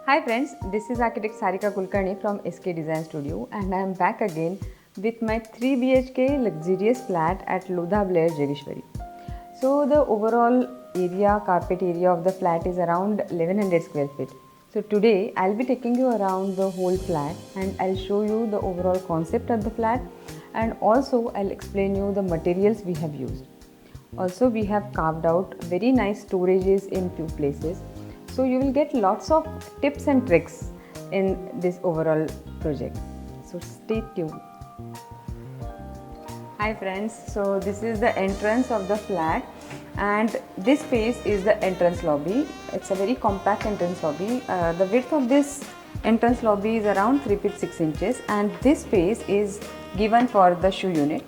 Hi friends, this is architect Sarika Kulkarni from SK Design Studio and I am back again with my 3 BHK luxurious flat at Lodha Blair, Jageshwari. So the overall area, carpet area of the flat is around 1100 square feet. So today I'll be taking you around the whole flat and I'll show you the overall concept of the flat and also I'll explain you the materials we have used. Also we have carved out very nice storages in few places. So you will get lots of tips and tricks in this overall project. So stay tuned. Hi friends, so this is the entrance of the flat and this space is the entrance lobby. It's a very compact entrance lobby. The width of this entrance lobby is around 3 feet 6 inches and this space is given for the shoe unit.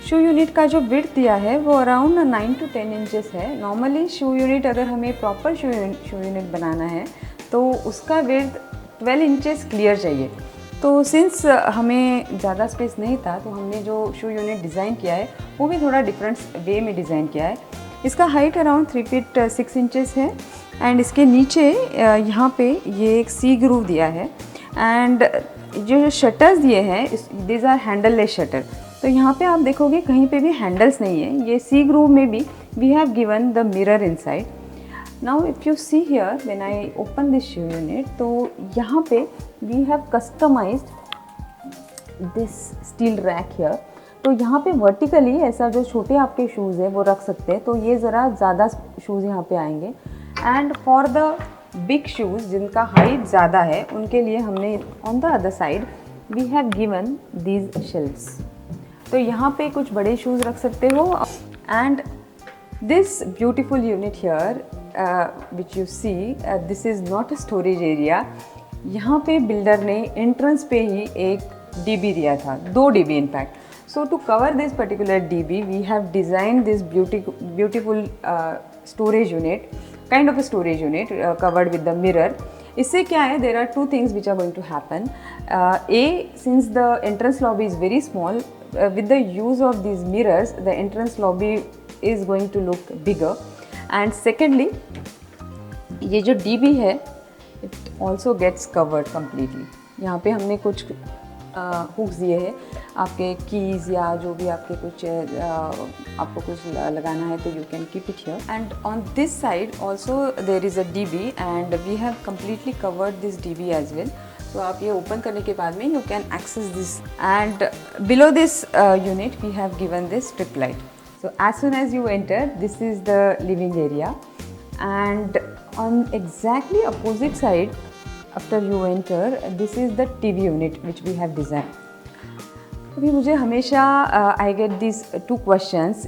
Shoe unit का जो width दिया है वो around 9 to 10 inches है. Normally शू unit अगर हमें proper शू unit बनाना है तो उसका विड्थ 12 इंचेस क्लियर चाहिए. तो सिंस हमें ज़्यादा स्पेस नहीं था तो हमने जो शू यूनिट डिज़ाइन किया है वो भी थोड़ा डिफरेंट वे में डिज़ाइन किया है. इसका हाइट अराउंड 3 feet 6 इंचेस है एंड इसके नीचे यहाँ पे ये एक सी ग्रूव दिया है एंड जो शटर्स दिए हैं दिस आर हैंडललेस शटर. तो यहाँ पे आप देखोगे कहीं पे भी हैंडल्स नहीं है. ये सी ग्रूव में भी we have given the mirror inside. Now if you see here when I open this shoe unit तो यहाँ पे we have customised this steel rack here. तो यहाँ पे वर्टिकली ऐसा जो छोटे आपके शूज़ है वो रख सकते हैं. तो ये ज़रा ज़्यादा शूज़ यहाँ पे आएंगे and for the big shoes जिनका हाइट ज़्यादा है उनके लिए हमने on the other side we have given these shelves. तो यहाँ पे कुछ बड़े शूज़ रख सकते हो and this beautiful unit here which you see this is not a storage area. यहाँ पे बिल्डर ने एंट्रेंस पे ही एक डीबी दिया था, 2 DB in fact. So to cover this particular DB we have design this beautiful storage unit, kind of a storage unit covered with the mirror. इससे क्या है, there are 2 things which are going to happen. Since the entrance lobby is very small, with the use of these mirrors, the entrance lobby is going to look bigger. And secondly, ये जो DB है, it also gets covered completely. यहाँ पे हमने कुछ hooks दिए हैं आपके कीज़ या जो भी आपके कुछ आपको कुछ लगाना है तो you can keep it here. And on this side also there is a DB and we have completely covered this DB as well. तो आप ये ओपन करने के बाद में you can access this and below this unit we have given this strip light. So as soon as you enter this is the living area and on exactly opposite side after you enter this is the TV unit which we have designed. अभी मुझे हमेशा I get these 2 questions.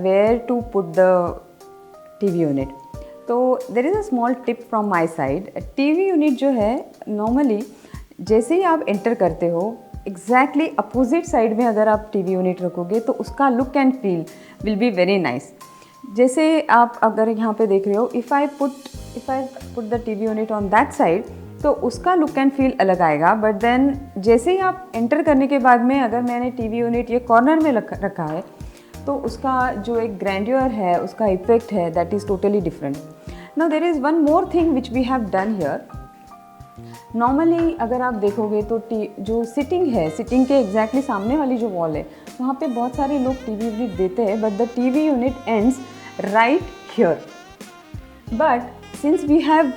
Where to put the TV unit? तो there is a small tip from my side. TV unit जो है normally जैसे ही आप enter करते हो exactly opposite side में अगर आप TV unit रखोगे तो उसका look and feel will be very nice. जैसे आप अगर यहाँ पे देख रहे हो if I put the TV unit on that side तो उसका लुक एंड फील अलग आएगा. बट देन जैसे ही आप एंटर करने के बाद में अगर मैंने टीवी यूनिट ये कॉर्नर में रखा है तो उसका जो एक ग्रैंड्योर है उसका इफेक्ट है that is totally different. Now there is one more thing which we have done here. Normally अगर आप देखोगे तो जो सिटिंग है, सिटिंग के एग्जैक्टली सामने वाली जो वॉल है वहाँ पे बहुत सारे लोग टीवी यूनिट देते हैं but the TV unit ends right here. But since we have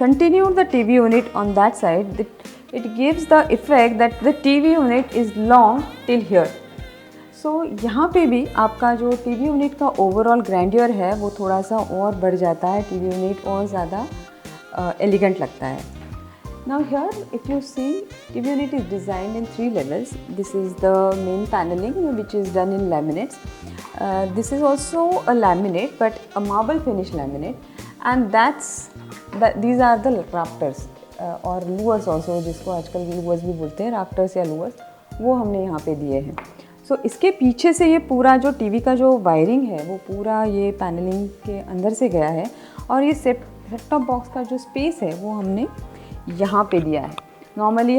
continue the TV unit on that side, it gives the effect that the TV unit is long till here. So यहाँ पे भी आपका जो TV unit का overall grandeur है वो थोड़ा सा और बढ़ जाता है. TV unit और ज़्यादा elegant लगता है. Now here if you see TV unit is designed in 3 levels. This is the main paneling which is done in laminates. This is also a laminate but a marble finish laminate and these are the rafters और louvres also जिसको आजकल louvres भी बोलते हैं, rafters या louvres, वो हमने यहाँ पे दिए हैं. सो इसके पीछे से ये पूरा जो टीवी का जो वायरिंग है वो पूरा ये पैनलिंग के अंदर से गया है और ये सेट टॉप बॉक्स का जो स्पेस है वो हमने यहाँ पे दिया है. नॉर्मली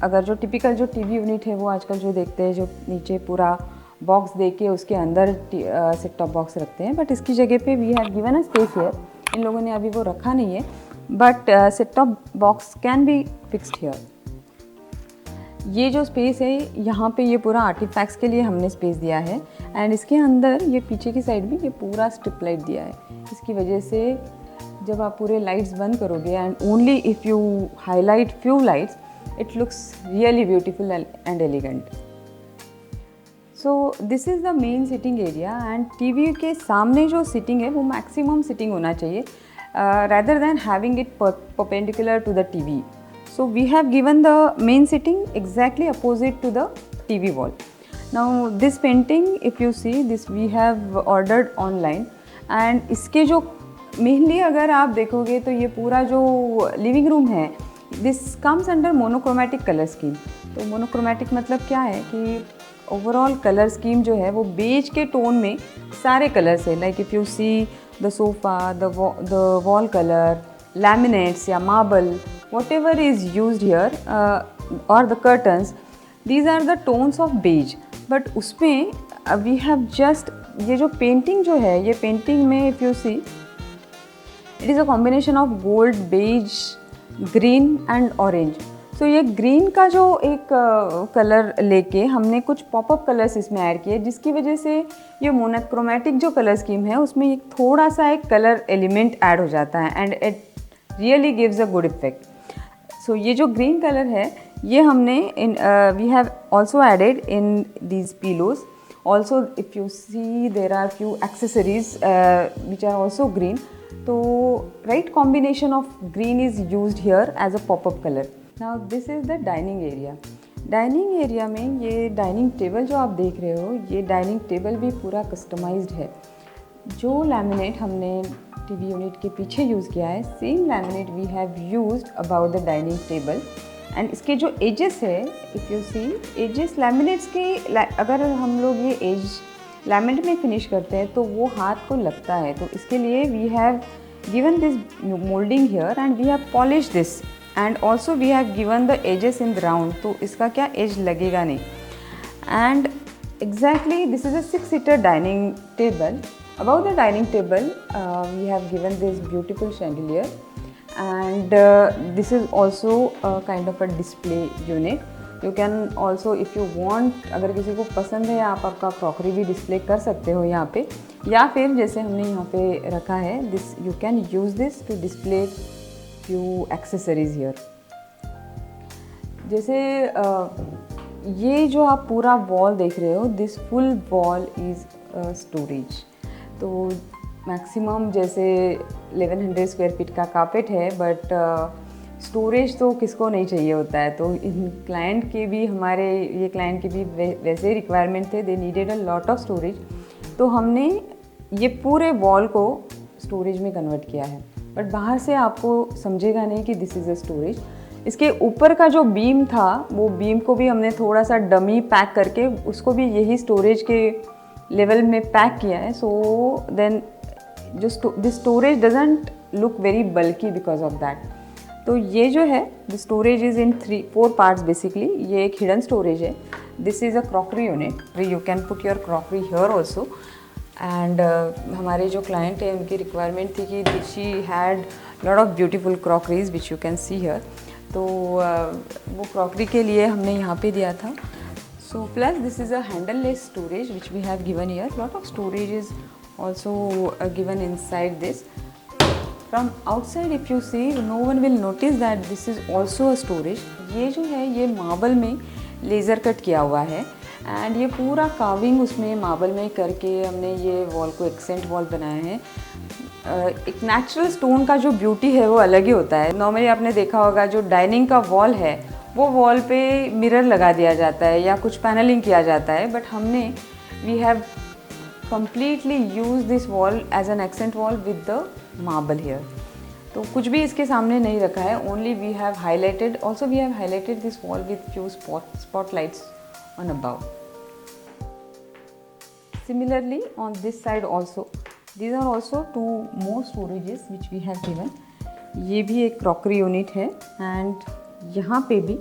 अगर जो टिपिकल जो टीवी यूनिट है वो आजकल जो देखते हैं जो नीचे पूरा बॉक्स दे के उसके अंदर सेट टॉप बॉक्स रखते हैं, बट इसकी जगह पे we have given a space here. इन लोगों ने अभी वो रखा नहीं है but set top box can be fixed here. ये जो स्पेस है यहाँ पे ये पूरा आर्टिफैक्ट्स के लिए हमने स्पेस दिया है एंड इसके अंदर ये पीछे की साइड भी ये पूरा स्ट्रिप लाइट दिया है. इसकी वजह से जब आप पूरे लाइट्स बंद करोगे and only if you highlight few lights it looks really beautiful and elegant. So this is the main sitting area and TV के सामने जो सिटिंग है वो मैक्सिमम सिटिंग होना चाहिए rather than having it perpendicular to the TV. So we have given the main sitting exactly opposite to the TV wall. Now this painting, if you see this, we have ordered online and इसके जो mainly अगर आप देखोगे तो ये पूरा जो living room है this comes under monochromatic color scheme. तो monochromatic मतलब क्या है कि ओवरऑल कलर स्कीम जो है वो बेज के टोन में सारे कलर्स है. Like if you see the sofa, the wall colour, laminates या marble, whatever is use here और the curtains, these are the tones of beige. But उसमें वी हैव जस्ट ये जो painting जो है ये पेंटिंग में if you see it is a combination of gold, beige, green and orange. So ये green का जो एक कलर लेके हमने कुछ पॉपअप कलर्स इसमें ऐड किए जिसकी वजह से ये मोनोक्रोमैटिक जो कलर स्कीम है उसमें एक थोड़ा सा एक कलर एलिमेंट ऐड हो जाता है and it really gives a good effect. So ये जो ग्रीन कलर है ये हमने we have also added in these pillows. Also if you see there are few accessories which are also green. तो right combination of green is used here as a popup colour. Now this is the dining area. Dining area में ये dining table जो आप देख रहे हो ये dining table भी पूरा कस्टमाइज्ड है. जो लैमिनेट हमने टीवी यूनिट के पीछे यूज़ किया है same laminate we have used about the dining table. And इसके जो एजेस है if you see edges laminates के अगर हम लोग ये एज लैमिनेट में फिनिश करते हैं तो वो हाथ को लगता है. तो इसके लिए we have given this moulding here and we have polish this and also we have given the edges in the round. तो इसका क्या एज लगेगा नहीं. And exactly this is a 6-seater dining table. Above the dining table, we have given this beautiful chandelier, and this is also a kind of a display unit. You can also, if you want, अगर किसी को पसंद है आप आपका crockery भी display कर सकते हो यहाँ पे, या फिर जैसे हमने यहाँ पे रखा है this you can use this to display few accessories here. जैसे ये जो आप पूरा वॉल देख रहे हो this full wall is storage. तो मैक्सिमम जैसे 1100 स्क्वायर फीट का कारपेट है बट स्टोरेज तो किसको नहीं चाहिए होता है. तो इन क्लाइंट के भी हमारे ये क्लाइंट के भी वैसे रिक्वायरमेंट थे. They needed a lot of storage. तो हमने ये पूरे वॉल को स्टोरेज में कन्वर्ट किया है. बट बाहर से आपको समझेगा नहीं कि दिस इज़ अ स्टोरेज. इसके ऊपर का जो बीम था वो बीम को भी हमने थोड़ा सा डमी पैक करके उसको भी यही स्टोरेज के लेवल में पैक किया है. सो देन जो this storage doesn't look very bulky because of that. तो ये जो है the storage is in 4 parts basically. ये एक हिडन स्टोरेज है. This is a crockery unit. You can put your crockery here also. And हमारे जो क्लाइंट है उनकी रिक्वायरमेंट थी कि she had lot of beautiful crockeries which you can see here. तो वो क्रॉकरी के लिए हमने यहाँ पे दिया था. So plus this is a handle-less storage which we have given here. Lot of storage is also given inside this. From outside if you see, no one will notice that this is also a storage. ये जो है ये marble में laser cut किया हुआ है and ये पूरा कार्विंग उसमें मार्बल में करके हमने ये वॉल को एक्सेंट वॉल बनाया है. एक नेचुरल स्टोन का जो ब्यूटी है वो अलग ही होता है. नॉर्मली आपने देखा होगा जो डाइनिंग का वॉल है वो वॉल पे मिरर लगा दिया जाता है या कुछ पैनलिंग किया जाता है. बट हमने we have completely use this wall as an accent wall with the marble here. तो कुछ भी इसके सामने नहीं रखा है. Only we have highlighted also we have highlighted this wall with few spotlights on above. Similarly on this side also these are also 2 more storages which we have given. ये भी एक क्रॉकरी यूनिट है and यहाँ पे भी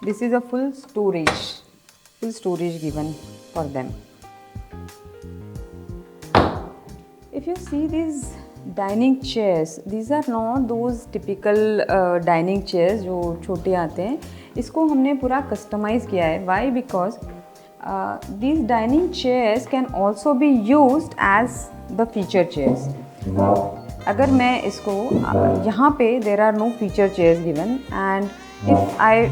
this is a full storage given for them. If you see this dining chairs, these are not those typical dining chairs जो छोटे आते हैं. इसको हमने पूरा कस्टमाइज़ किया है. Why? Because these dining chairs can also be used as the feature chairs. अगर मैं इसको यहाँ पे there are no feature chairs given, and if I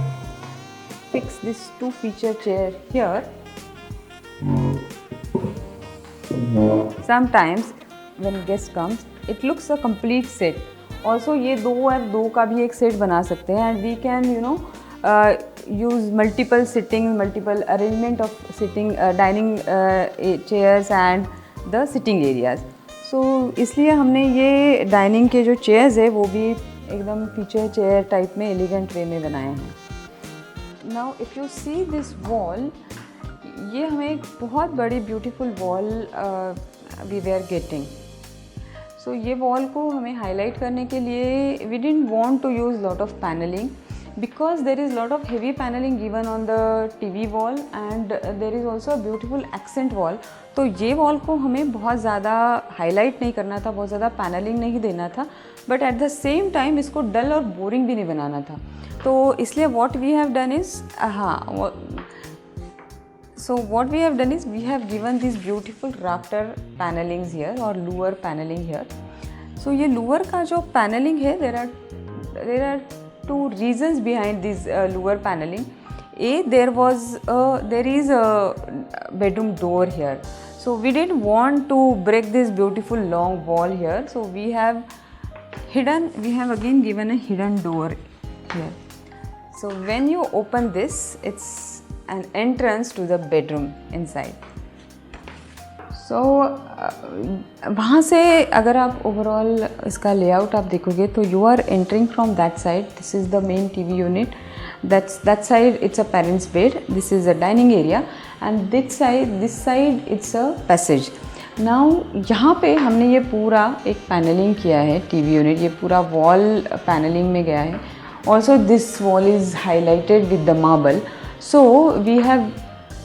fix this 2 feature chair here, sometimes when guest comes it looks a complete set. Also ये 2 और 2 का भी एक सेट बना सकते हैं, and we can use multiple sitting, multiple arrangement of sitting dining chairs and the sitting areas. So इसलिए हमने ये डाइनिंग के जो चेयर्स है वो भी एकदम फीचर चेयर टाइप में एलिगेंट वे में बनाए हैं. Now if you see this wall, ये हमें एक बहुत बड़ी beautiful wall we we are getting. So ये वॉल को हमें हाईलाइट करने के लिए we didn't want to use lot of panelling, because there is lot of heavy panelling given on the TV wall, and there is also a beautiful accent wall. तो ये wall को हमें बहुत ज़्यादा हाईलाइट नहीं करना था, बहुत ज़्यादा पैनलिंग नहीं देना था, but at the same time इसको डल और बोरिंग भी नहीं बनाना था. तो इसलिए what we have done is what we have done is we have given these beautiful rafter panelings here or lower paneling here. So ये lower का जो paneling है, there are 2 reasons behind this lower paneling. There is a bedroom door here, so we didn't want to break this beautiful long wall here, so we have again given a hidden door here. So when you open this, it's an entrance to the bedroom inside. So वहाँ से अगर आप overall इसका layout आप देखोगे तो you are entering from that side. This is the main TV unit. That side it's a parent's bed. This is a dining area, and this side it's a passage. Now यहाँ पे हमने ये पूरा एक panelling किया है TV unit, ये पूरा वॉल पैनलिंग में गया है. Also this wall is highlighted with the marble, so we have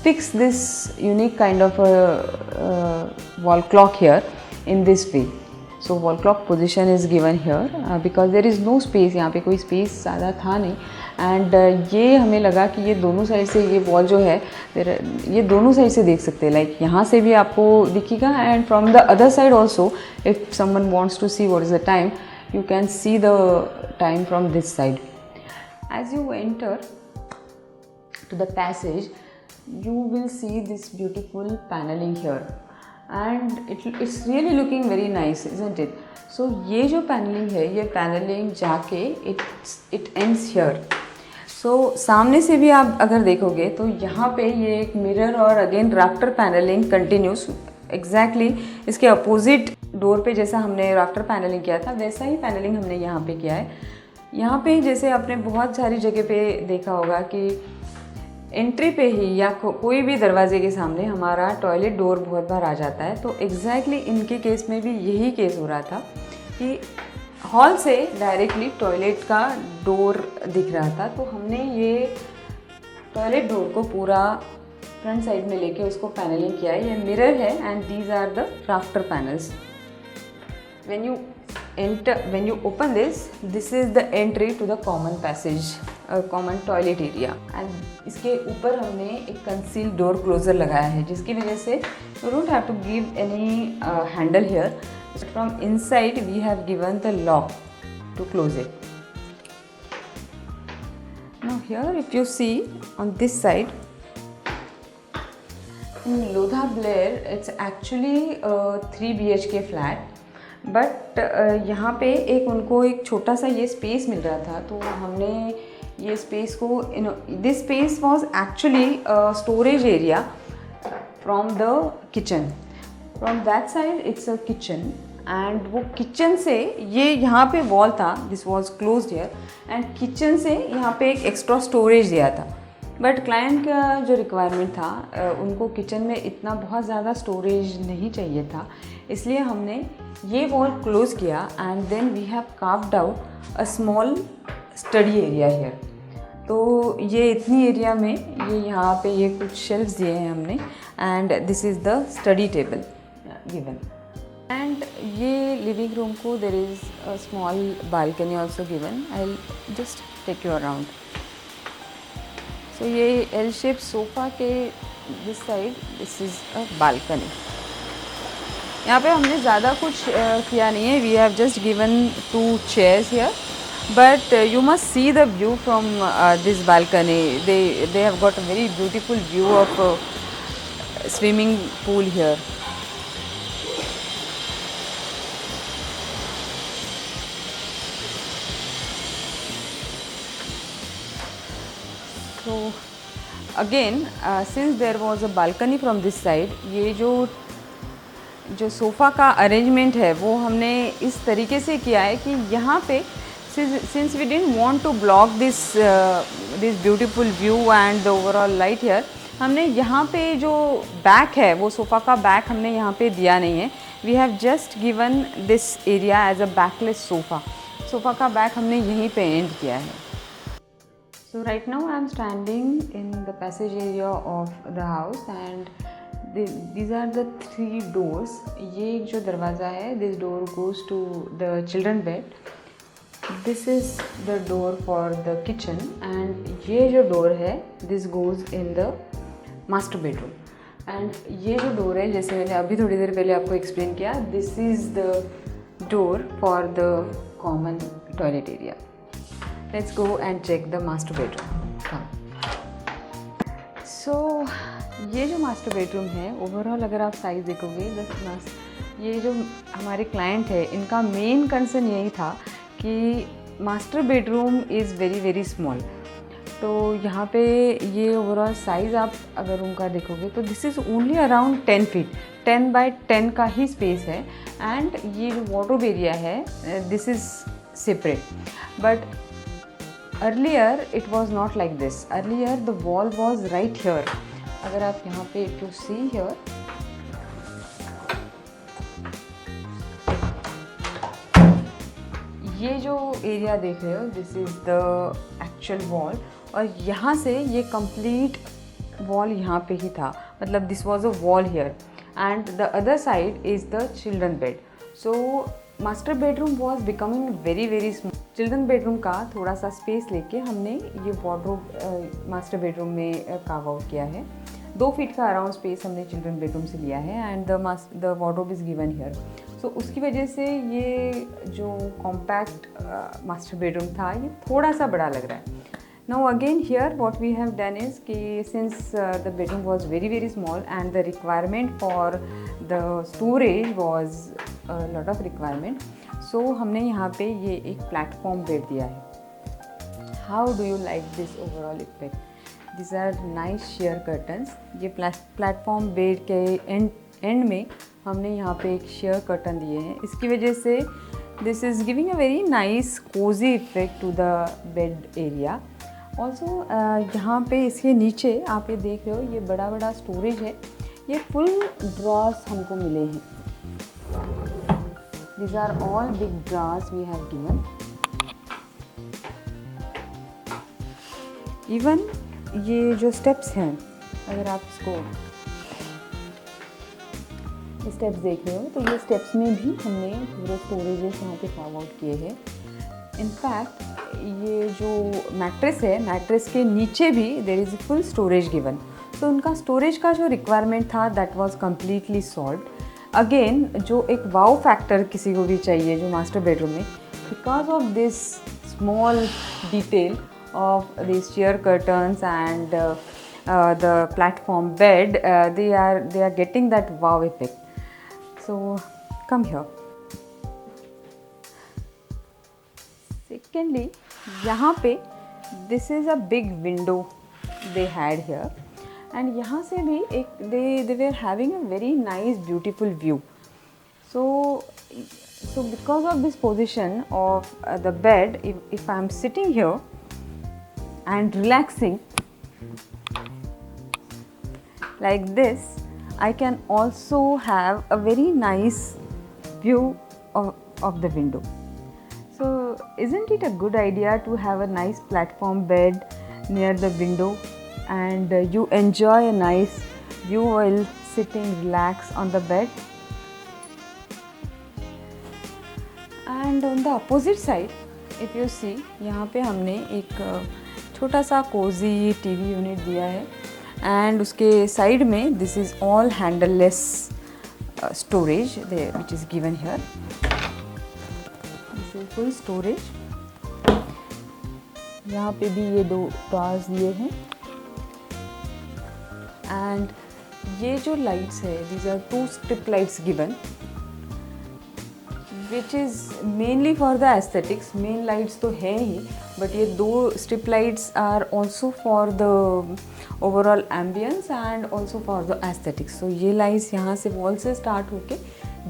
fixed this unique kind of a wall clock here in this way. So wall clock position is given here because there is no space, यहाँ पे कोई space ज़्यादा था नहीं, and ये हमें लगा कि ये दोनों साइड से ये वॉल जो है ये दोनों साइड से देख सकते हैं, लाइक यहाँ से भी आपको दिखेगा, and from the other side also if someone wants to see what is the time, you can see the time from this side. As you enter to the passage, you will see this beautiful paneling here, and it's really looking very nice, isn't it? So ये जो paneling है, ये paneling जाके it ends here. So सामने से भी आप अगर देखोगे तो यहाँ पे ये एक मिरर और again rafter panelling continuous exactly इसके अपोजिट डोर पे जैसा हमने राफ्टर पैनलिंग किया था वैसा ही पैनलिंग हमने यहाँ पे किया है. यहाँ पे जैसे आपने बहुत सारी जगह पे देखा होगा कि एंट्री पे ही या कोई भी दरवाजे के सामने हमारा टॉयलेट डोर बहुत बार आ जाता है, तो एग्जैक्टली इनके केस में भी यही केस हो रहा था कि हॉल से डायरेक्टली टॉयलेट का डोर दिख रहा था. तो हमने ये टॉयलेट डोर को पूरा फ्रंट साइड में लेके उसको पैनलिंग किया है. ये मिरर है and these are the rafter panels. When you open this is the entry to the common passage, common toilet area, and इसके ऊपर हमने एक concealed door closer लगाया है, जिसकी वजह से you don't have to give any handle here. From inside we have given the lock to close it. Now here if you see on this side, in Lodha Blair it's actually a 3 BHK flat. But यहाँ पे उनको एक छोटा सा ये space मिल रहा था, तो हमने ये स्पेस को this space was actually storage area from the kitchen. From that side it's a kitchen, and वो किचन से ये यहाँ पे वॉल था, this was closed here, and kitchen से यहाँ पे एक एक्स्ट्रा स्टोरेज दिया था. बट क्लाइंट का जो रिक्वायरमेंट था उनको किचन में इतना बहुत ज़्यादा स्टोरेज नहीं चाहिए था, इसलिए हमने ये वॉल क्लोज किया and then we have carved out a small study area here. तो ये इतनी एरिया में ये यहाँ पे ये कुछ शेल्फ्स दिए हैं हमने, and this is the study table given. And ये लिविंग रूम को there is a small balcony also given. I just take you around. So ये एल शेप सोफ़ा के this side this is a balcony. यहाँ पे हमने ज़्यादा कुछ किया नहीं है. We have just given 2 chairs here. But you must see the view from this balcony. They have got a very beautiful view of swimming pool here. So again, since there was a balcony from this side, ये जो sofa का arrangement है वो हमने इस तरीके से किया है कि यहाँ पे since we didn't want to block this beautiful view and the overall light here, हमने यहाँ पे जो बैक है वो सोफ़ा का बैक हमने यहाँ पे दिया नहीं है. We have just given this area as a backless sofa. Sofa का बैक हमने यहीं पे एंड किया है. So right now I am standing in the passage area of the house and these are the 3 doors. ये एक जो दरवाज़ा है, this door goes to the children bed. This is the door for the kitchen and ये जो door है this goes in the master bedroom. and ये जो door है जैसे मैंने अभी थोड़ी देर पहले आपको explain किया, this is the door for the common toilet area. Let's go and check the master bedroom. Come. So ये जो master bedroom है overall अगर आप size देखोगे, ये जो हमारे client है इनका main concern यही था कि master bedroom is very very small. तो यहाँ पे ये ओवरऑल साइज़ आप अगर उनका देखोगे तो this is only around 10 feet, 10 by 10 का ही स्पेस है. एंड ये जो वार्डरोब एरिया है this is separate. But earlier it was not like this. Earlier the wall was right here. अगर आप यहाँ पे इफ यू सी हियर, ये जो एरिया देख रहे हो this is the actual wall. और यहाँ से ये कंप्लीट वॉल यहाँ पे ही था. मतलब this was a wall here and the other side is the children bed. So master bedroom was becoming very very small. Children bedroom का थोड़ा सा स्पेस लेके हमने ये वार्डरोब मास्टर बेडरूम में कार्व आउट किया है. 2 फीट का अराउंड स्पेस हमने चिल्ड्रन बेडरूम से लिया है and the wardrobe is given here. So उसकी वजह से ये जो कॉम्पैक्ट मास्टर बेडरूम था ये थोड़ा सा बड़ा लग रहा है. Now again here what we have done is कि since the bedroom was very very small and the requirement for the storage was lot of requirement. So हमने यहाँ पे ये एक प्लेटफॉर्म बेड दिया है. How do you like this overall effect? This are nice sheer curtains. ये platform bed के end में हमने यहाँ पे एक शेयर कर्टन दिए हैं. इसकी वजह से this is giving a very nice cosy effect to the bed area. Also यहाँ पे इसके नीचे आप ये देख रहे हो ये बड़ा बड़ा स्टोरेज है. ये फुल ड्रॉर्स हमको मिले हैं. This are all big drawers we have given. Even ये जो स्टेप्स हैं अगर आप इसको स्टेप्स देख रहे हो तो ये स्टेप्स में भी हमने पूरे स्टोरेजेस यहाँ पे कार्व आउट किए हैं. इनफैक्ट ये जो मैट्रेस है मैट्रेस के नीचे भी there is full storage given. तो उनका स्टोरेज का जो रिक्वायरमेंट था that was completely solved. Again जो एक वाओ फैक्टर किसी को भी चाहिए जो मास्टर बेडरूम में, because of this small detail of this chair curtains and the platform bed, they are getting that wow effect. So come here. Secondly, यहाँ पे this is a big window they had here and यहाँ से भी एक they were having a very nice beautiful view. So because of this position of the bed, if I am sitting here and relaxing like this, I can also have a very nice view of the window. So isn't it a good idea to have a nice platform bed near the window and you enjoy a nice view while sitting relaxed on the bed? And on the opposite side if you see, यहाँ पे हमने एक छोटा सा Cozi TV unit दिया है and उसके side में this is all handleless storage which is given here. This is full storage. यहाँ पे भी ये 2 ड्रॉर्स दिए हैं एंड ये जो लाइट्स है these are 2 strip lights given which is mainly for the aesthetics. Main lights तो है ही, बट ये 2 strip lights are also for the overall ambience and also for the aesthetics. तो ये लाइट्स यहाँ से वॉल से स्टार्ट होके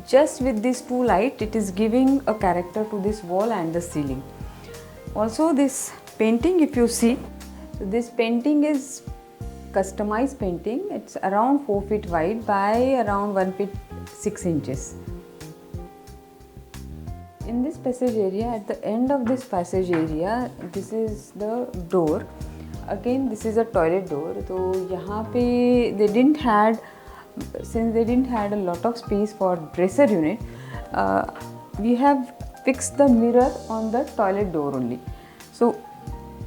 just with these 2 light it is giving a character to this wall and the ceiling. Also this painting, if you see, so this painting is customized painting. It's around 4 feet wide by around 1 feet 6 inches. In this passage area, at the end of this passage area, this is the door. Again this is a toilet door. तो यहाँ पे they didn't had, since they didn't had a lot of space for dresser unit, we have fixed the mirror on the toilet door only. So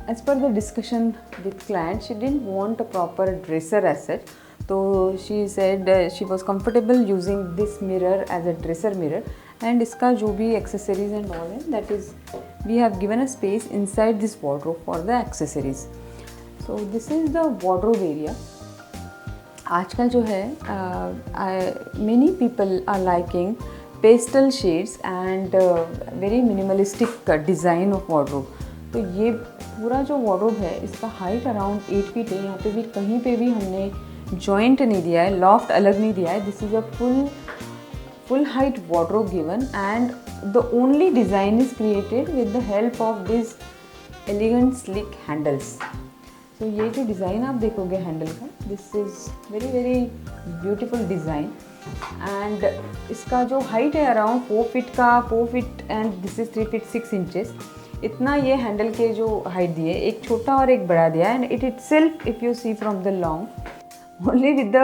as per the discussion with client, she didn't want a proper dresser as such, so she said she was comfortable using this mirror as a dresser mirror, and iska jo bhi accessories and all है, that is we have given a space inside this wardrobe for the accessories. So this is the wardrobe area. आजकल जो है many people are liking pastel shades and very minimalistic design of wardrobe. तो ये पूरा जो wardrobe है इसका height around 8 feet है। यहाँ पे भी कहीं पे भी हमने जॉइंट नहीं दिया है, लॉफ्ट अलग नहीं दिया है। This is a full height wardrobe given and the only design is created with the help of these elegant sleek handles. तो ये जो डिज़ाइन आप देखोगे हैंडल का, this is very very beautiful design and इसका जो हाइट है around 4 feet का, 4 feet and this is 3 feet 6 inches. इतना ये हैंडल के जो हाइट दिए, एक छोटा और एक बड़ा दिया and itself if you see from the long only with the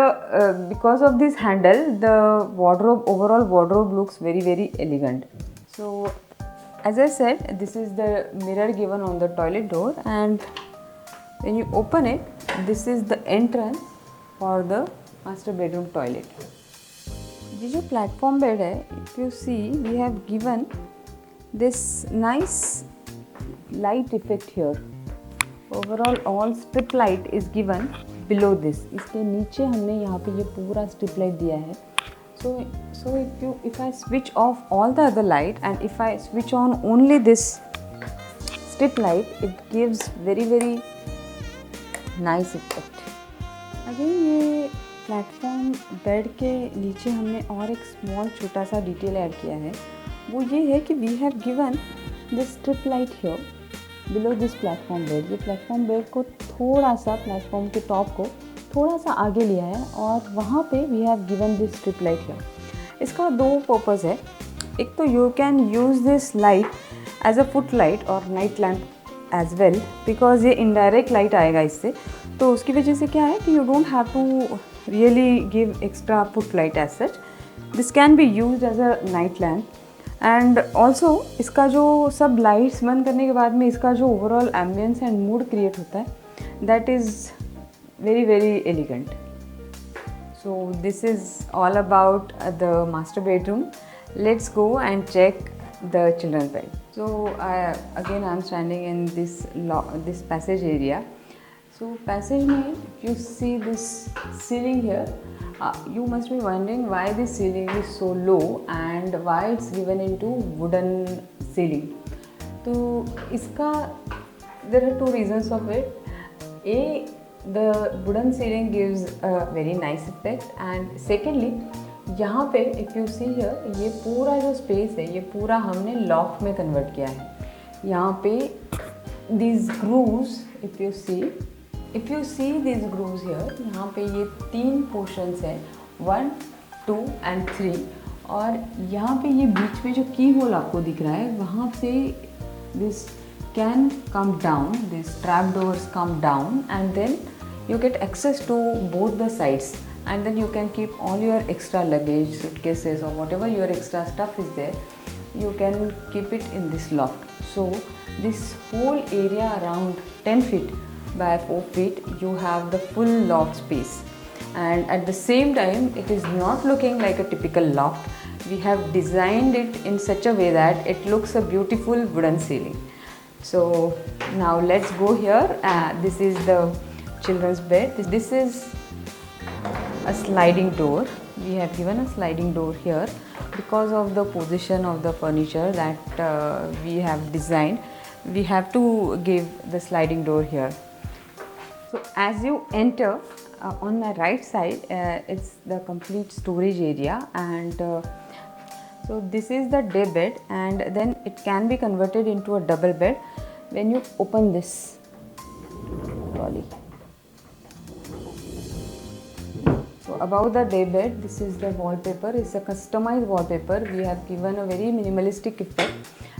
because of this handle the wardrobe, overall wardrobe looks very very elegant. So as I said, this is the mirror given on the toilet door and when you open it, this is the entrance for the master bedroom toilet. ये जो platform bed है, if you see, we have given this nice light effect here. Overall, all strip light is given below this. इसके नीचे हमने यहाँ पे ये पूरा strip light दिया है. So if I switch off all the other light and if I switch on only this strip light, it gives very very nice effect. Again ये प्लेटफॉर्म बेड के नीचे हमने और एक स्मॉल छोटा सा डिटेल ऐड किया है, वो ये है कि we have given this strip light here below this platform bed. ये प्लेटफॉर्म बेड को थोड़ा सा प्लेटफॉर्म के टॉप को थोड़ा सा आगे लिया है और वहाँ पे we have given this strip light here. इसका 2 पर्पज़ है। एक तो you can use this light as a foot light और night lamp as well, because ये इनडायरेक्ट लाइट आएगा इससे, तो उसकी वजह से क्या है कि you don't have to really give extra foot light as such. This can be use as a night lamp and also इसका जो सब लाइट्स बंद करने के बाद में इसका जो overall ambience and mood create होता है, that is very very elegant. So this is all about the master bedroom. Let's go and check the children's bed. So again I am standing in this passage area. So passage mein, if you see this ceiling here, you must be wondering why this ceiling is so low and why it's given into wooden ceiling. तो इसका there are 2 reasons of it. A, the wooden ceiling gives a very nice effect and secondly यहाँ पे if you see here, ये पूरा जो space है ये पूरा हमने लॉफ्ट में कन्वर्ट किया है। यहाँ पे these grooves, if you see these grooves here, यहाँ पे ये 3 पोर्शंस हैं 1, 2 and 3 और यहाँ पे ये बीच में जो की होल आपको दिख रहा है वहाँ पे this can come down, these trap doors come down and then you get access to both the sides. And then you can keep all your extra luggage, suitcases or whatever your extra stuff is there, you can keep it in this loft. So this whole area around 10 feet by 4 feet, you have the full loft space, and at the same time it is not looking like a typical loft. We have designed it in such a way that it looks a beautiful wooden ceiling. So now let's go here. This is the children's bed. This is a sliding door. We have given a sliding door here because of the position of the furniture that we have designed. We have to give the sliding door here. So as you enter, on the right side, it's the complete storage area, and so this is the day bed, and then it can be converted into a double bed when you open this trolley. So above the day bed, this is the wallpaper. It's a customized wallpaper. We have given a very minimalistic effect,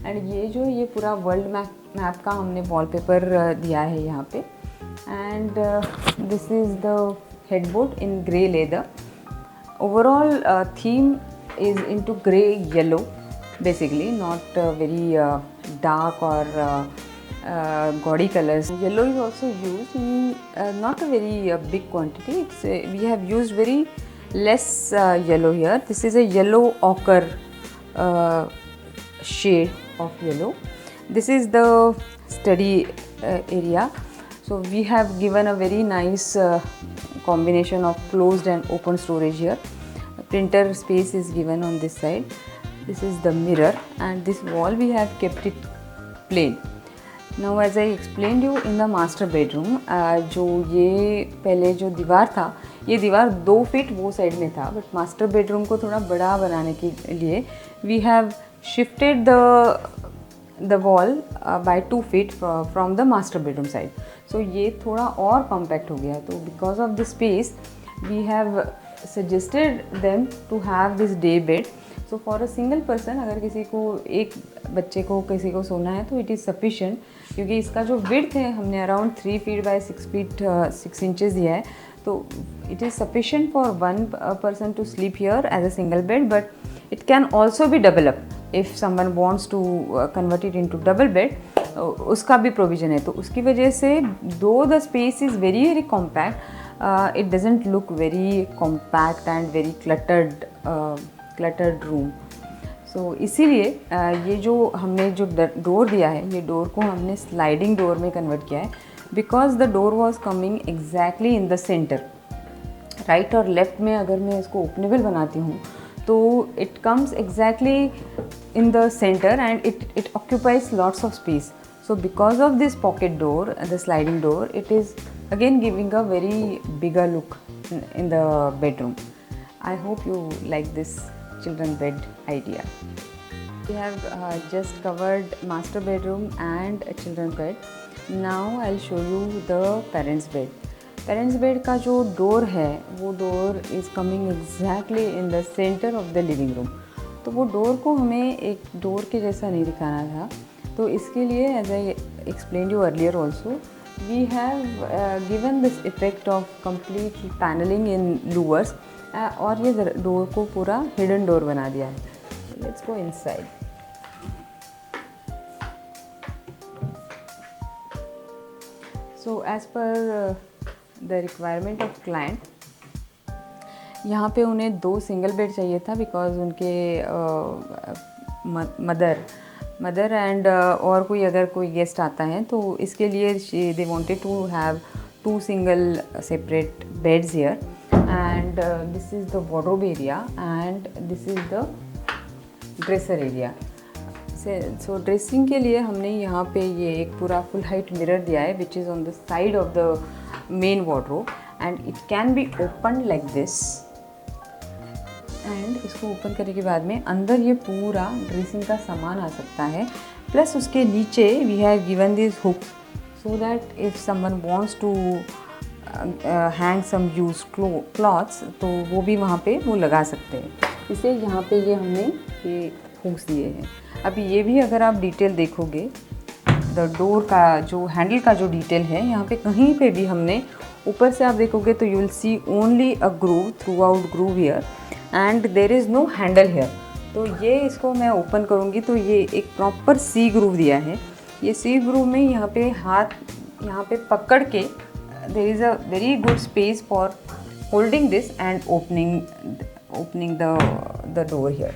and ये पूरा world map का हमने wallpaper दिया है यहाँ पे. And this is the headboard in grey leather. Overall theme is into grey yellow, basically, not very dark or gaudy colors. Yellow is also used in not a very big quantity. We have used very less yellow here. This is a yellow ochre shade of yellow. This is the study area. So we have given a very nice combination of closed and open storage here. Printer space is given on this side. This is the mirror, and this wall we have kept it plain. Now as I explained you in the master bedroom, जो ये पहले जो दीवार था, ये दीवार 2 feet वो side में था, बट मास्टर बेडरूम को थोड़ा बड़ा बनाने के लिए we have shifted the wall by 2 feet from the master bedroom side. So ये थोड़ा और compact हो गया. तो because of the space, we have suggested them to have this day bed. So for a single person, अगर किसी को एक बच्चे को किसी को सोना है तो it is sufficient, क्योंकि इसका जो width है हमने around 3 feet by 6 feet 6 inches दिया है. तो it is sufficient for one person to sleep here as a single bed, but it can also be double up if someone wants to convert it into double bed. उसका भी provision है. तो उसकी वजह से though the space is very compact, it doesn't look very compact and very cluttered room. So इसीलिए ये जो हमने जो डोर दिया है, ये डोर को हमने स्लाइडिंग डोर में कन्वर्ट किया है, because the door was coming exactly in the center. Right और लेफ्ट में अगर मैं इसको ओपनेबल बनाती हूँ तो it comes exactly in the center and it occupies lots of space. So because of this pocket door, the sliding door, it is again giving a very bigger look in the bedroom. I hope you like this children bed idea. We have just covered master bedroom and a children bed. Now I'll show you the parents bed. Parents bed का जो door है वो door is coming exactly in the center of the living room. तो वो door को हमें एक door के जैसा नहीं दिखाना था. तो इसके लिए as I explained you earlier also, we have given this effect of complete paneling in louvers और ये door को पूरा hidden door बना दिया है. Let's go inside. So as per the requirement of client, यहाँ पे उन्हें 2 सिंगल बेड चाहिए था बिकॉज उनके मदर एंड और कोई अगर कोई गेस्ट आता है तो इसके लिए they wanted to have 2 single separate beds here. And this is the wardrobe area and this is the dresser area. So dressing के लिए हमने यहाँ पे ये एक पूरा फुल हाइट मिरर दिया है which is on the side of the main wardrobe and it can be open like this. And इसको ओपन करने के बाद में अंदर ये पूरा ड्रेसिंग का सामान आ सकता है. प्लस उसके नीचे we have given this hook so that if someone wants to hang some use clothes तो वो भी वहाँ पे वो लगा सकते हैं. इसे यहाँ पे ये हमने ये हुक्स दिए हैं. अभी ये भी अगर आप डिटेल देखोगे द डोर का जो हैंडल का जो डिटेल है यहाँ पे कहीं पे भी हमने ऊपर से आप देखोगे तो you will see only a groove throughout groove here and there is no handle here. तो ये इसको मैं ओपन करूँगी तो ये एक प्रॉपर सी ग्रूव दिया है। ये सी ग्रूव में यहाँ पे हाथ यहाँ पे पकड़ के there is a very good space for holding this and opening the door here.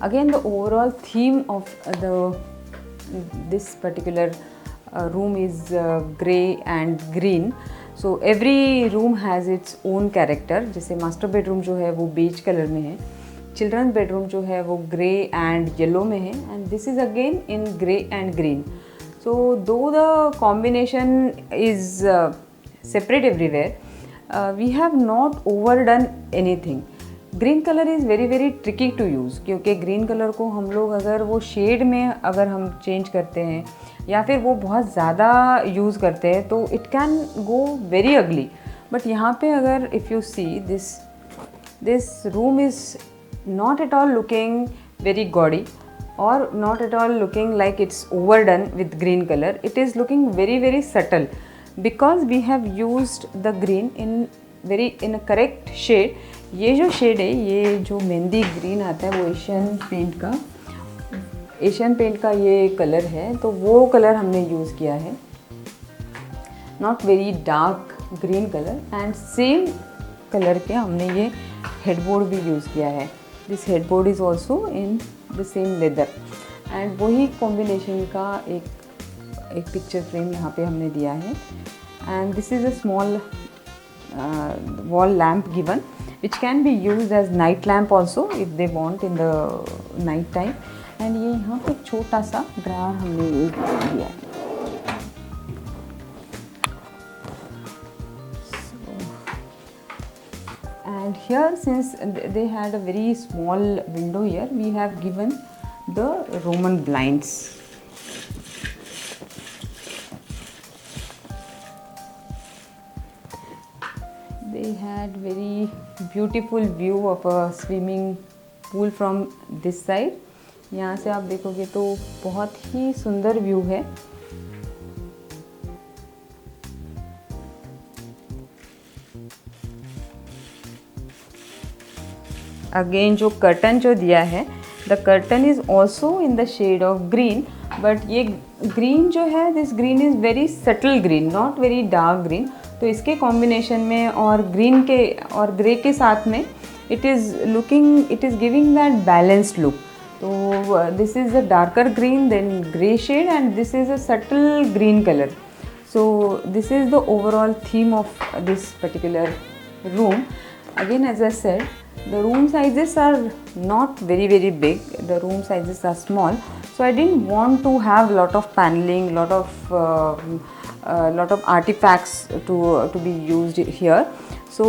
Again, the overall theme of this particular room is grey and green. So every room has its own character. जैसे master bedroom जो है वो beige color में है, children bedroom जो है वो grey and yellow में है, and this is again in grey and green. So though the combination is separate everywhere, we have not overdone anything. Green colour is very very tricky to use, क्योंकि green colour को हम लोग अगर वो shade में अगर हम change करते हैं या फिर वो बहुत ज़्यादा यूज़ करते हैं तो it can go very ugly. But यहाँ पे अगर if you see this room is not at all looking very gaudy or not at all looking like it's overdone with green color. It is looking very very subtle because we have used the green in a correct shade. ये जो shade है, ये जो mehndi green आता है वो Asian paint का ये कलर है, तो वो कलर हमने यूज़ किया है, not very dark green colour. And same colour के हमने ये हेडबोर्ड भी यूज़ किया है. This headboard is also in the same leather. And वही कॉम्बिनेशन का एक पिक्चर फ्रेम यहाँ पे हमने दिया है. And this is a small wall lamp given which can be used as night lamp also if they want in the night time. and ये यहाँ पे एक छोटा सा ड्रावर हमने यूज किया है. And here, since they had a very small window here, we have given the Roman blinds. They had very beautiful view of a swimming pool from this side. यहाँ से आप देखोगे तो बहुत ही सुंदर व्यू है. अगेन जो कर्टन जो दिया है, the curtain is also in the shade of green, but ये ग्रीन जो है, this green is very subtle green, not very dark green. तो इसके कॉम्बिनेशन में और ग्रीन के और ग्रे के साथ में it is giving that balanced look. तो this is a darker green than grey shade and this is a subtle green colour. So this is the overall theme of this particular room. Again, as I said, the room sizes are not very very big. The room sizes are small, so I didn't want to have lot of paneling, lot of artifacts to be used here. So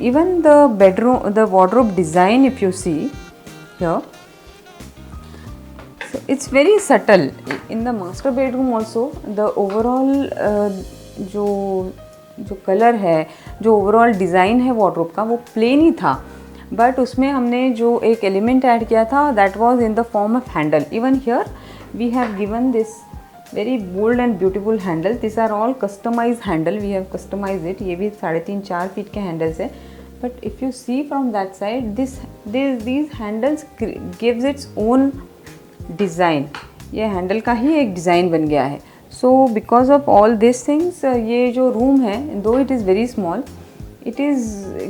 even the bedroom, the wardrobe design, if you see here, so it's very subtle. In the master bedroom also, the overall जो colour है, जो overall design है wardrobe का, वो plane ही था, but उसमें हमने जो एक एलिमेंट ऐड किया था that was in the form of handle. Even here we have given this very bold and beautiful handle. This are all customise handle, we have customise it. ये भी 3.5-4 feet के handles है, but if you see from that side these handles gives its own design. ये handle का ही एक design बन गया है. So because of all these things, ये जो room है, though it is very small, it is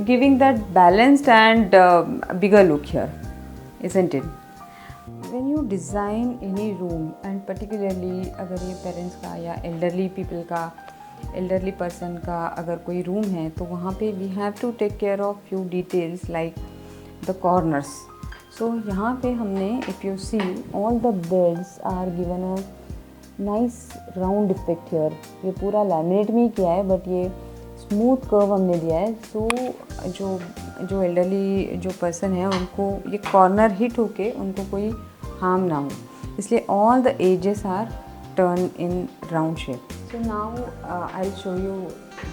giving that balanced and bigger look here, isn't it? When you design any room, and particularly अगर ये parents का या elderly person का अगर कोई room है, तो वहाँ पे we have to take care of few details like the corners. So यहाँ पे हमने, if you see, all the beds are given a nice round effect here. ये पूरा लैमिनेट में ही किया है, बट ये स्मूथ कर्व हमने दिया है. सो जो एल्डरली जो पर्सन है उनको ये कॉर्नर हिट होके उनको कोई हार्म ना हो, इसलिए all the edges are turn in round shape. So now I will show you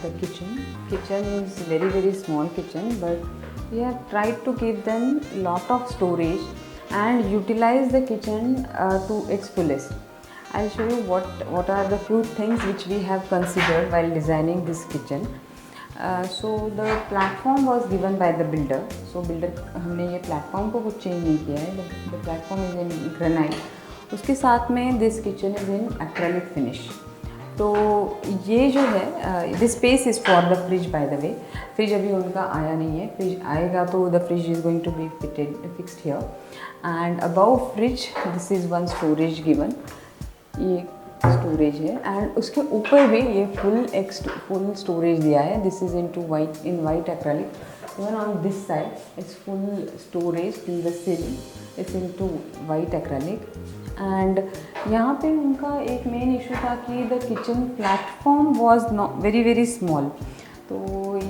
the kitchen. Kitchen is very very small kitchen, but we have tried to give them lot of storage and utilise the kitchen to its fullest. I'll show you what are the few things which we have considered while designing this kitchen. So the platform was given by the builder. So builder हमने ये platform को कुछ change नहीं किया है. The platform is in granite. उसके साथ में this kitchen is in acrylic finish. तो ये जो है this space is for the fridge by the way. Fridge अभी उनका आया नहीं है. फ्रिज आएगा तो the fridge is going to be fixed here. And about fridge this is one storage given. ये स्टोरेज है एंड उसके ऊपर भी ये फुल स्टोरेज दिया है. This is in white acrylic. Even on this side it's full storage till the ceiling. It's into white acrylic. And यहाँ पे उनका एक मेन इशू था कि the kitchen platform was not very small. तो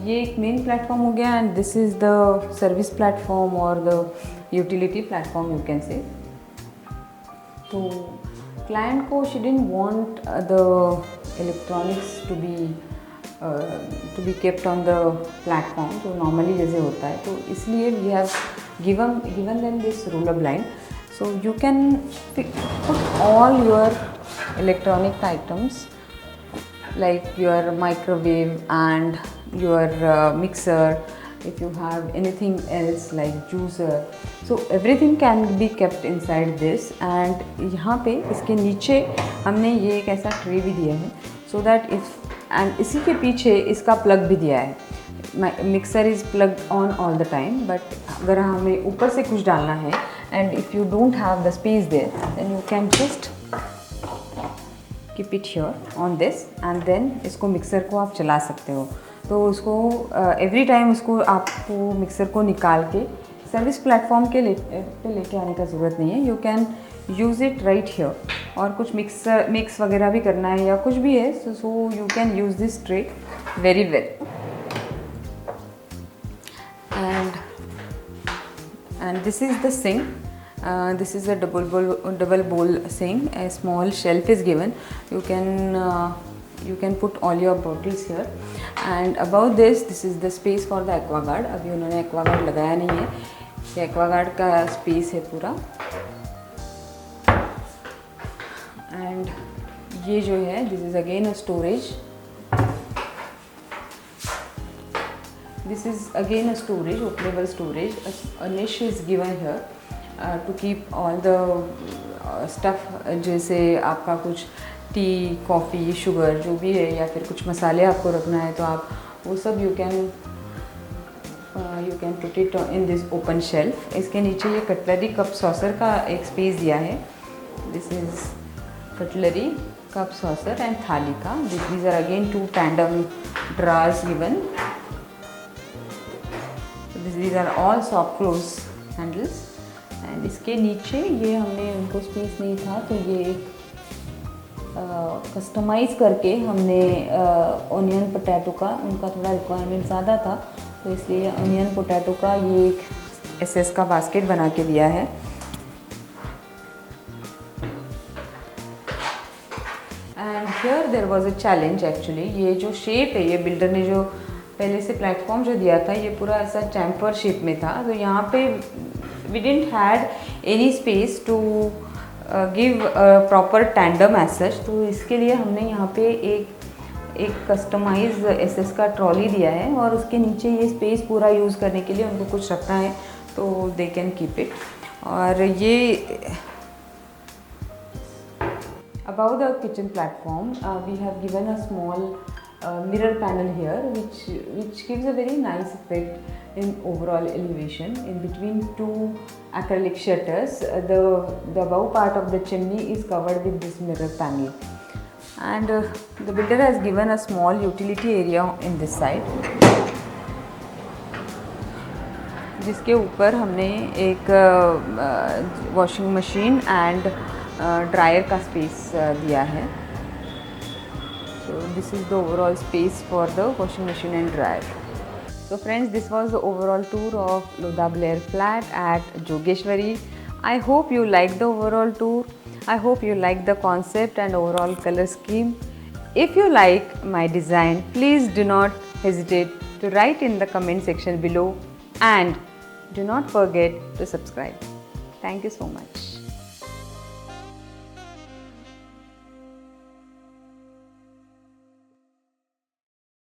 ये एक मेन प्लेटफॉर्म हो गया and this is the service platform और the utility platform you can say. तो क्लाइंट को she didn't want the electronics to be kept on the platform जो normally जैसे होता है. तो इसलिए we have given them this roller blind. So you can put all your electronic items like your microwave and your mixer, if you have anything else like juicer, so everything can be kept inside this. And यहाँ पे इसके नीचे हमने ये एक ऐसा tray भी दिया है so that if and इसी के पीछे इसका प्लग भी दिया है. Mixer is plugged on all the time. But अगर हमें ऊपर से कुछ डालना है and if you don't have the space there then you can just keep it here on this and then इसको मिक्सर को आप चला सकते हो. तो उसको एवरी टाइम उसको आपको मिक्सर को निकाल के सर्विस प्लेटफॉर्म के लेके आने का ज़रूरत नहीं है. You can use it right here. और कुछ मिक्स वगैरह भी करना है या कुछ भी है so you can use this tray very well. and this is the sink. This is a double bowl sink. A small shelf is given. You can put all your bottles here. And above this is the space for the aquaguard. अभी उन्होंने aquaguard लगाया नहीं है. ये aquaguard का space है पूरा. And ये जो है this is again a storage. This is again a storage, openable storage. A niche is given here to keep all the stuff. जैसे आपका कुछ टी, कॉफ़ी, शुगर जो भी है या फिर कुछ मसाले आपको रखना है तो आप वो सब you can put it in this open shelf. इसके नीचे ये कटलरी कप सॉसर का एक स्पेस दिया है. This is cutlery cup saucer and थाली का. These are again two tandem drawers given. These are all soft close handles. And इसके नीचे ये हमने उनको स्पेस नहीं था तो ये कस्टमाइज़ करके हमने ऑनियन पोटैटो का, उनका थोड़ा रिक्वायरमेंट ज़्यादा था तो इसलिए ऑनियन पोटैटो का ये एक एसएस का बास्केट बना के दिया है. And here there was a challenge actually. ये जो शेप है, ये बिल्डर ने जो पहले से प्लेटफॉर्म जो दिया था ये पूरा ऐसा चैम्पर शेप में था. तो यहाँ पे we didn't had any space to give proper tandem as such. तो इसके लिए हमने यहाँ पे एक कस्टमाइज एसएस का ट्रॉली दिया है और उसके नीचे ये स्पेस पूरा यूज़ करने के लिए उनको कुछ रखना है तो दे कैन कीप इट. और ये above the kitchen platform we have given a small mirror panel here which gives a very nice effect in overall elevation. In between two acrylic shutters the above part of the chimney is covered with this mirror panel. And the builder has given a small utility area in this side जिसके ऊपर हमने एक washing machine and dryer का space दिया है. So this is the overall space for the washing machine and dryer. So friends, this was the overall tour of Lodha Blair flat at Jogeshwari. I hope you liked the overall tour. I hope you liked the concept and overall color scheme. If you like my design, please do not hesitate to write in the comment section below and do not forget to subscribe. Thank you so much.